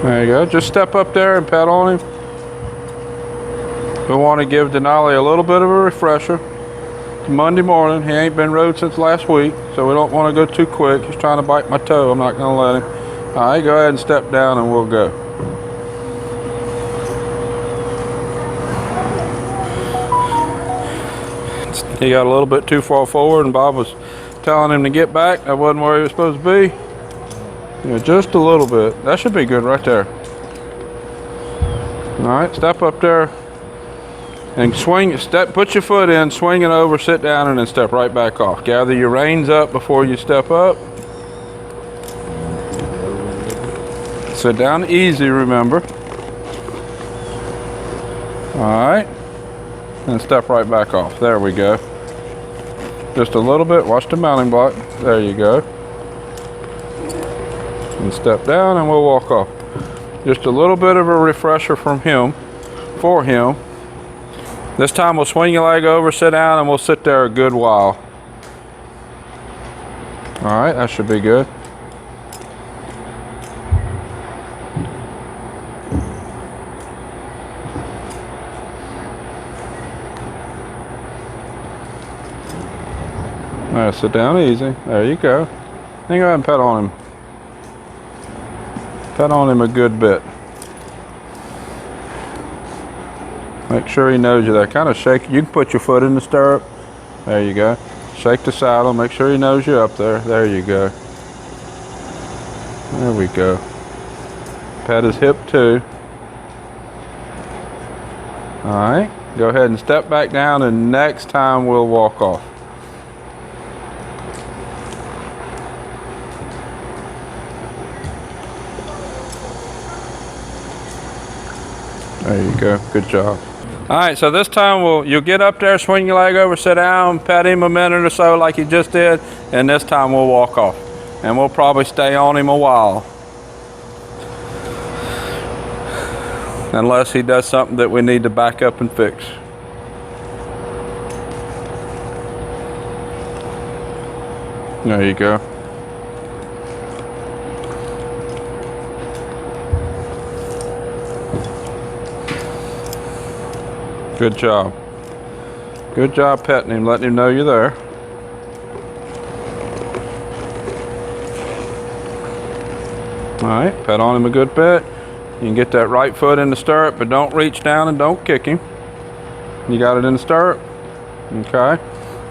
There you go. Just step up there and pet on him. We want to give Denali a little bit of a refresher. It's Monday morning. He ain't been rode since last week, so we don't want to go too quick. He's trying to bite my toe. I'm not going to let him. All right, go ahead and step down and we'll go. He got a little bit too far forward and Bob was telling him to get back. That wasn't where he was supposed to be. Yeah, just a little bit. That should be good right there. All right, step up there and swing. Put your foot in, swing it over, sit down, and then step right back off. Gather your reins up before you step up. Sit down easy, remember. All right, and step right back off. There we go. Just a little bit. Watch the mounting block. There you go. And step down and we'll walk off. Just a little bit of a refresher from him, for him. This time we'll swing your leg over, sit down, and we'll sit there a good while. All right, that should be good. All right, sit down easy. There you go. Then go ahead and pet on him. Pet on him a good bit. Make sure he knows you there. Kind of shake. You can put your foot in the stirrup. There you go. Shake the saddle. Make sure he knows you up there. There you go. There we go. Pat his hip too. All right. Go ahead and step back down, and next time we'll walk off. There you go. Good job. All right, so this time you'll get up there, swing your leg over, sit down, pet him a minute or so like you just did, and this time we'll walk off. And we'll probably stay on him a while. Unless he does something that we need to back up and fix. There you go. Good job. Good job petting him, letting him know you're there. All right, pet on him a good bit. You can get that right foot in the stirrup, but don't reach down and don't kick him. You got it in the stirrup? Okay.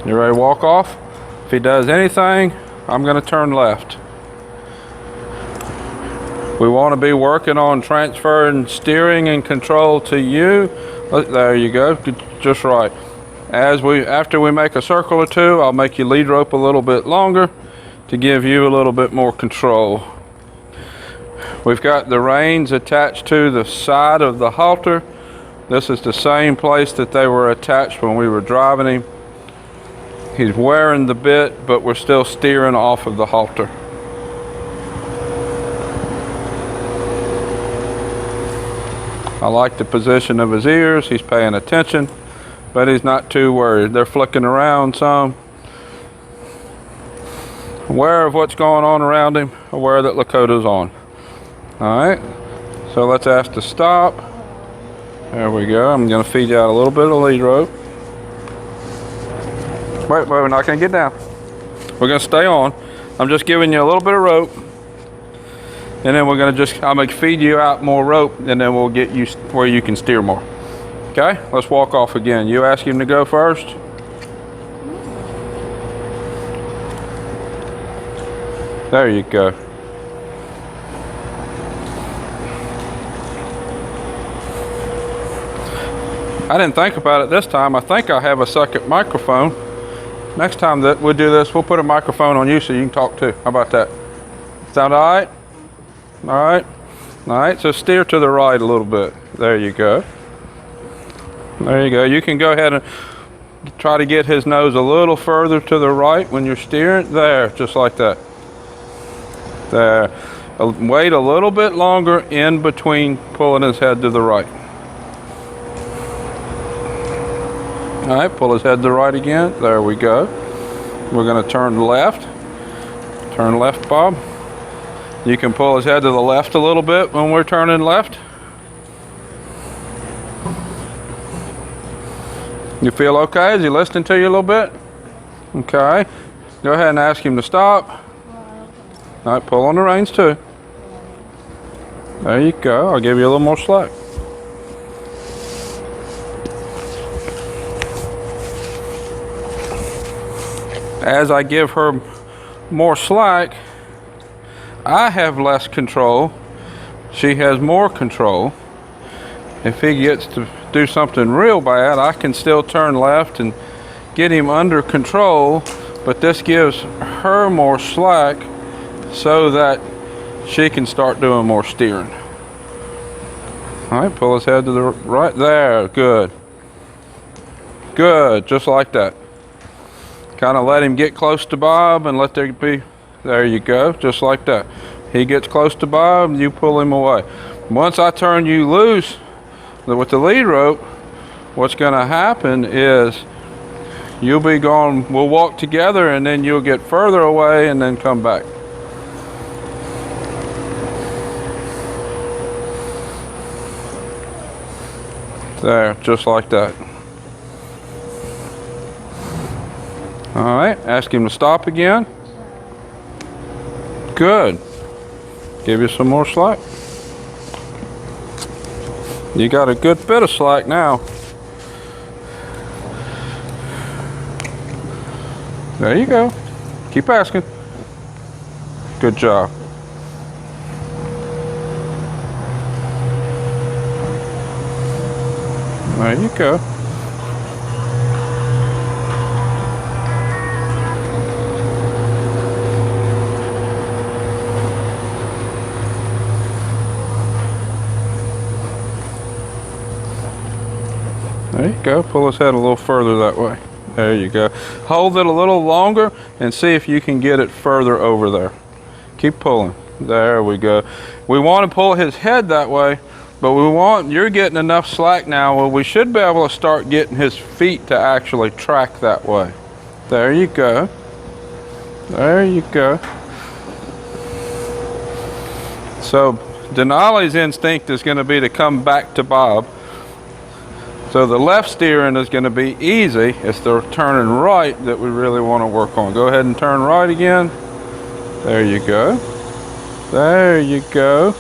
You ready to walk off? If he does anything, I'm going to turn left. We want to be working on transferring steering and control to you. There you go, just right. After we make a circle or two, I'll make you lead rope a little bit longer to give you a little bit more control. We've got the reins attached to the side of the halter. This is the same place that they were attached when we were driving him. He's wearing the bit, but we're still steering off of the halter. I like the position of his ears. He's paying attention, but he's not too worried. They're flicking around some. Aware of what's going on around him, aware that Lakota's on. All right, so let's ask to stop. There we go. I'm gonna feed you out a little bit of lead rope. Wait, we're not gonna get down. We're gonna stay on. I'm just giving you a little bit of rope. And then I'm gonna feed you out more rope, and then we'll get you where you can steer more. Okay, let's walk off again. You ask him to go first. There you go. I didn't think about it this time. I think I have a second microphone. Next time that we do this, we'll put a microphone on you so you can talk too. How about that? Sound all right? All right. All right, so steer to the right a little bit. There you go. There you go. You can go ahead and try to get his nose a little further to the right when you're steering. There, just like that. There. Wait a little bit longer in between pulling his head to the right. All right, pull his head to the right again. There we go. We're going to turn left. Turn left, Bob. You can pull his head to the left a little bit when we're turning left. You feel okay? Is he listening to you a little bit? Okay. Go ahead and ask him to stop. All right, pull on the reins too. There you go. I'll give you a little more slack. As I give her more slack, I have less control. She has more control. If he gets to do something real bad, I can still turn left and get him under control, but this gives her more slack so that she can start doing more steering. All right, pull his head to the right. There, good. Good, just like that. Kind of let him get close to Bob and let there be, there you go, just like that. He gets close to Bob, you pull him away. Once I turn you loose with the lead rope, what's going to happen is you'll be gone, we'll walk together and then you'll get further away and then come back. There, just like that. All right, ask him to stop again. Good. Give you some more slack. You got a good bit of slack now. There you go. Keep asking. Good job. There you go. There you go. Pull his head a little further that way. There you go. Hold it a little longer and see if you can get it further over there. Keep pulling. There we go. We want to pull his head that way, but you're getting enough slack now where we should be able to start getting his feet to actually track that way. There you go. There you go. So Denali's instinct is going to be to come back to Bob. So the left steering is going to be easy. It's the turning right that we really want to work on. Go ahead and turn right again. There you go. There you go.